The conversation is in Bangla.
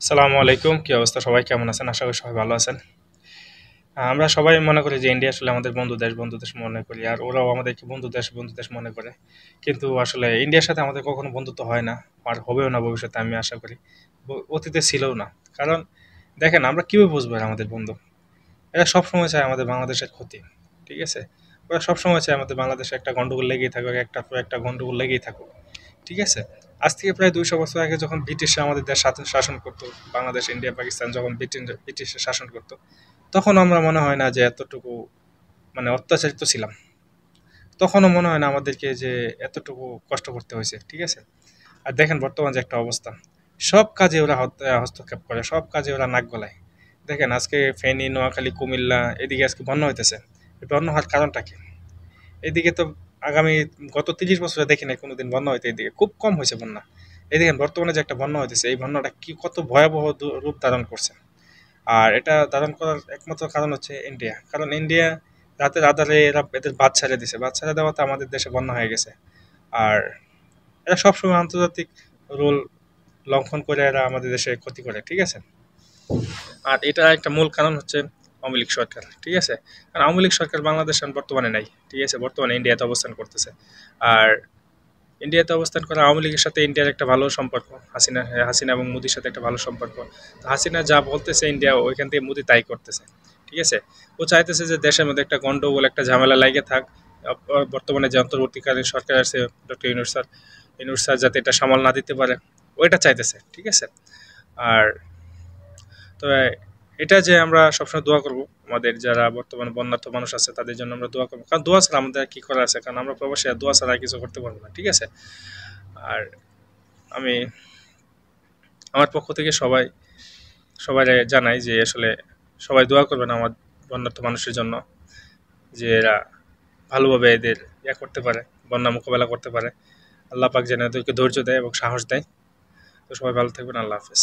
আসসালামু আলাইকুম। কি অবস্থা? সবাই কেমন আছেন? আশা করি সবাই ভালো আছেন। আমরা সবাই মনে করি যে ইন্ডিয়া আসলে আমাদের বন্ধু দেশ মনে করি। আর ওরাও আমাদেরকে বন্ধু দেশ মনে করে। কিন্তু আসলে ইন্ডিয়ার সাথে আমাদের কখনো বন্ধুত্ব হয় না। আর হবেও না ভবিষ্যতে আমি আশা করি। অতীতে ছিলও না। কারণ দেখেন আমরা কিভাবে বুঝবো এরা আমাদের বন্ধু? এরা সবসময় চায় আমাদের বাংলাদেশের ক্ষতি। ঠিক আছে? ওরা সবসময় চায় আমাদের বাংলাদেশে একটা গন্ডগোল লেগেই থাকুক, একটার পর একটা গন্ডগোল লেগেই থাকুক। ঠিক আছে? আজ থেকে প্রায় ২০০ বছর আগে যখন ব্রিটিশরা আমাদের দেশ শাসন করতো, বাংলাদেশ, ইন্ডিয়া, পাকিস্তান যখন ব্রিটিশরা শাসন করতো, তখন আমরা মনে হয় না যে এতটুকু মানে অত্যাচারিত ছিলাম। তখনও মনে হয় না আমাদেরকে যে এতটুকু কষ্ট করতে হয়েছে। ঠিক আছে? আর দেখেন বর্তমান যে একটা অবস্থা, সব কাজে ওরা হস্তক্ষেপ করে, সব কাজে ওরা নাক গলায়। দেখেন আজকে ফেনী, নোয়াখালী, কুমিল্লা এদিকে আজকে বন্যা হইতেছে। এই বন্যা হওয়ার কারণটা কি? এদিকে তো আগামী গত ৩০ বছরে দেখি নাই কোনোদিন বন্যা হইতে, এদিকে খুব কম হয়েছে বন্যা। এই দেখেন বর্তমানে যে একটা বন্যা হইতেছে, এই বন্যাটা কি কত ভয়াবহ রূপ ধারণ করছে। আর এটা ধারণ করার একমাত্র কারণ হচ্ছে ইন্ডিয়া, কারণ ইন্ডিয়া রাতের আধারে এরা এদের বাদ ছেড়ে দিছে, বাদ ছেড়ে দেওয়াতে আমাদের দেশে বন্যা হয়ে গেছে। আর এরা সবসময় আন্তর্জাতিক রুল লঙ্ঘন করে এরা আমাদের দেশে ক্ষতি করে। ঠিক আছে? আর এটা একটা মূল কারণ হচ্ছে আওয়ামী লীগ সরকার। ঠিক আছে? কারণ আওয়ামী লীগ সরকার বাংলাদেশ এখন বর্তমানে নাই। ঠিক আছে? বর্তমানে ইন্ডিয়াতে অবস্থান করতেছে। আর ইন্ডিয়াতে অবস্থান করা আওয়ামী লীগের সাথে ইন্ডিয়ার একটা ভালো সম্পর্ক, হাসিনা এবং মোদির সাথে একটা ভালো সম্পর্ক। তো হাসিনা যা বলতেছে ইন্ডিয়া ওইখান থেকে মোদি তাই করতেছে। ঠিক আছে? ও চাইতেছে যে দেশের মধ্যে একটা গন্ডগোল, একটা ঝামেলা লাগে থাক। বর্তমানে যে অন্তর্বর্তীকালীন সরকার আছে, ডক্টর ইউনূস স্যার যাতে এটা সামাল না দিতে পারে, ওইটা চাইতেছে। ঠিক আছে? আর তবে এটা যে আমরা সবসময় দোয়া করব, আমাদের যারা বর্তমানে বন্যার্থ মানুষ আছে তাদের জন্য আমরা দোয়া করবো, কারণ দোয়া ছাড়া আমাদের আর কি করার আছে, কারণ আমরা প্রবাসী, আর দোয়া ছাড়া আর কিছু করতে পারবো না। ঠিক আছে? আর আমি আমার পক্ষ থেকে সবাই জানাই যে আসলে সবাই দোয়া করবেন আমার বন্যার্থ মানুষের জন্য, যে এরা ভালোভাবে এদের করতে পারে, বন্যা মোকাবেলা করতে পারে। আল্লাহ পাক যেন এদেরকে ধৈর্য দেয় এবং সাহস দেয়। তো সবাই ভালো থাকবেন। আল্লাহ হাফেজ।